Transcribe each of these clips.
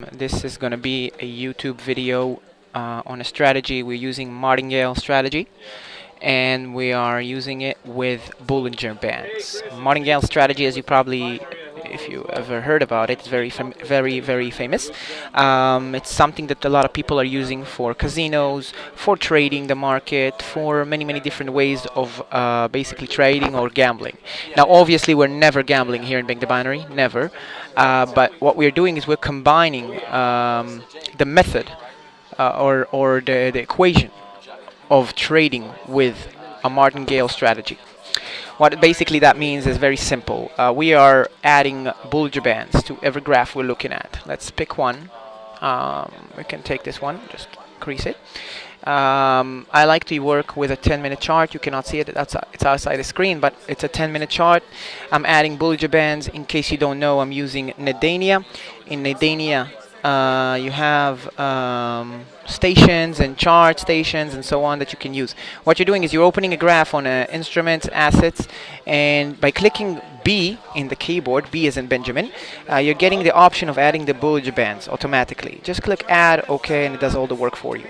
This is going to be a YouTube video on a strategy. We're using martingale strategy, and we are using it with Bollinger Bands. Martingale strategy, as you probably, if you ever heard about it, it's very famous. It's something that a lot of people are using for casinos, for trading the market, for many different ways of basically trading or gambling. Now, obviously, we're never gambling here in Bank the Binary, never. But what we're doing is we're combining the method or the equation of trading with a martingale strategy. What basically that means is very simple. We are adding Bollinger Bands to every graph we're looking at. Let's pick one. We can take this one, just increase it. I like to work with a 10-minute chart. You cannot see it, it's outside the screen, but it's a 10-minute chart. I'm adding Bollinger Bands. In case you don't know, I'm using Nedania. In Nedania, you have stations and chart stations and so on that you can use. What you're doing is you're opening a graph on instruments, assets, and by clicking B in the keyboard, B as in Benjamin, you're getting the option of adding the Bollinger Bands automatically. Just click Add, OK, and it does all the work for you.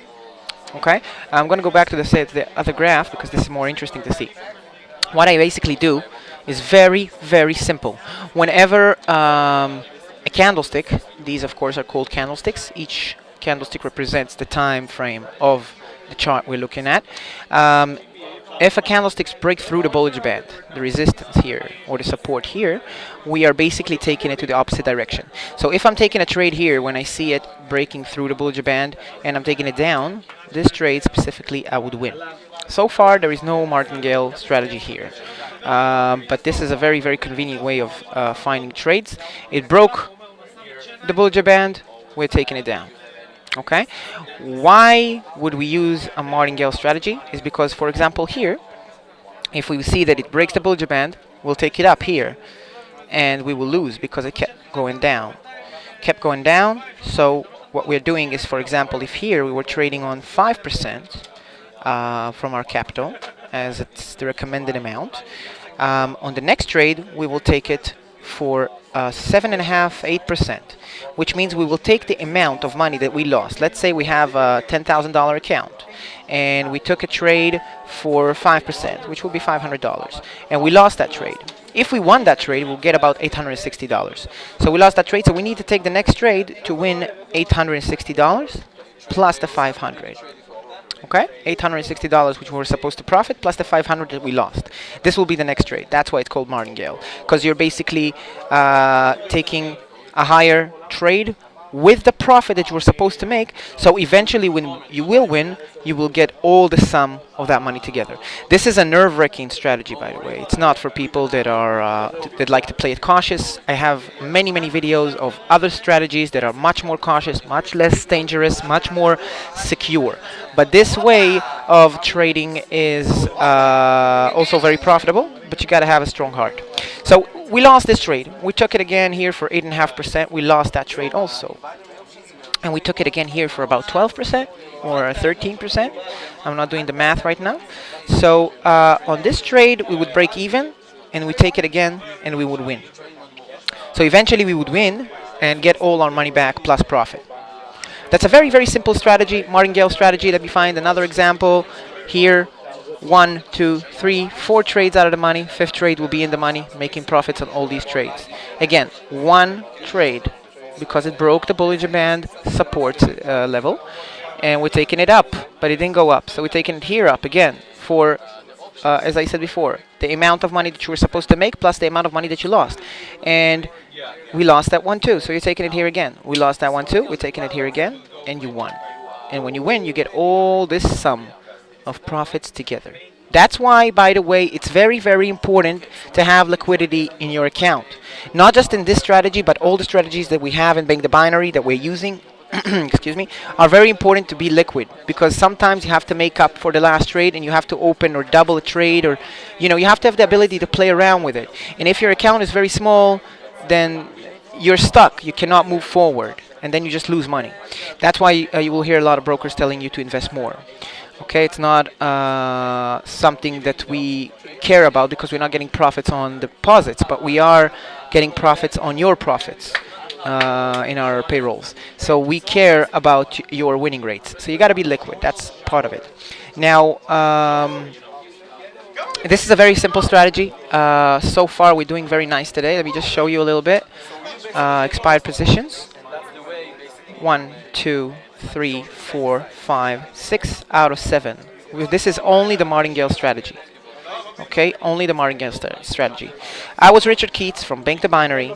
Okay, I'm going to go back to the other graph because this is more interesting to see. What I basically do is very simple. Whenever a candlestick, these of course are called candlesticks. Each candlestick represents the time frame of the chart we're looking at. If a candlestick breaks through the Bollinger Band, the resistance here or the support here, we are basically taking it to the opposite direction. So if I'm taking a trade here, when I see it breaking through the Bollinger Band and I'm taking it down, this trade specifically I would win. So far there is no martingale strategy here, but this is a very convenient way of finding trades. It broke the Bollinger Band, we're taking it down. Okay, why would we use a martingale strategy? Is because, for example, here, if we see that it breaks the Bollinger Band, we'll take it up here, and we will lose because it kept going down. So what we're doing is, for example, if here we were trading on 5% from our capital, as it's the recommended amount, on the next trade we will take it for 7.5–8%, which means we will take the amount of money that we lost. Let's say we have a $10,000 account and we took a trade for 5%, which will be $500, and we lost that trade. If we won that trade, we'll get about $860. So we lost that trade, so we need to take the next trade to win $860 plus the 500. Okay, $860 which we were supposed to profit plus the 500 that we lost. This will be the next trade. That's why it's called martingale, because you're basically taking a higher trade with the profit that you were supposed to make. So eventually when you will win, you will get all the sum of that money together. This is a nerve-wracking strategy, by the way. It's not for people that are that like to play it cautious. I have many videos of other strategies that are much more cautious, much less dangerous, much more secure. But this way of trading is also very profitable, but you got to have a strong heart. So we lost this trade. We took it again here for 8.5%. We lost that trade also. And we took it again here for about 12% or 13%. I'm not doing the math right now. So on this trade, we would break even, and we take it again, and we would win. So eventually we would win and get all our money back plus profit. That's a very simple strategy, martingale strategy. Let me find another example here. 1, 2, 3, 4 trades out of the money. Fifth trade will be in the money, making profits on all these trades. Again, one trade because it broke the Bollinger Band support level, and we're taking it up, but it didn't go up. So we're taking it here up again for, as I said before, the amount of money that you were supposed to make plus the amount of money that you lost. And we lost that one too, so you're taking it here again. We lost that one too, we're taking it here again, and you won. And when you win, you get all this sum of profits together. That's why, by the way, it's very important to have liquidity in your account. Not just in this strategy, but all the strategies that we have in Bank the Binary that we're using excuse me, are very important to be liquid, because sometimes you have to make up for the last trade and you have to open or double a trade, or you have to have the ability to play around with it. And if your account is very small, then you're stuck. You cannot move forward, and then you just lose money. That's why you will hear a lot of brokers telling you to invest more. Okay, it's not something that we care about because we're not getting profits on deposits, but we are getting profits on your profits. in our payrolls. So we care about your winning rates. So you got to be liquid. That's part of it. Now, this is a very simple strategy. So far, we're doing very nice today. Let me just show you a little bit. Expired positions. 1, 2, 3, 4, 5, 6 out of 7. This is only the martingale strategy. Okay, only the martingale strategy. I was Richard Keats from Bank the Binary.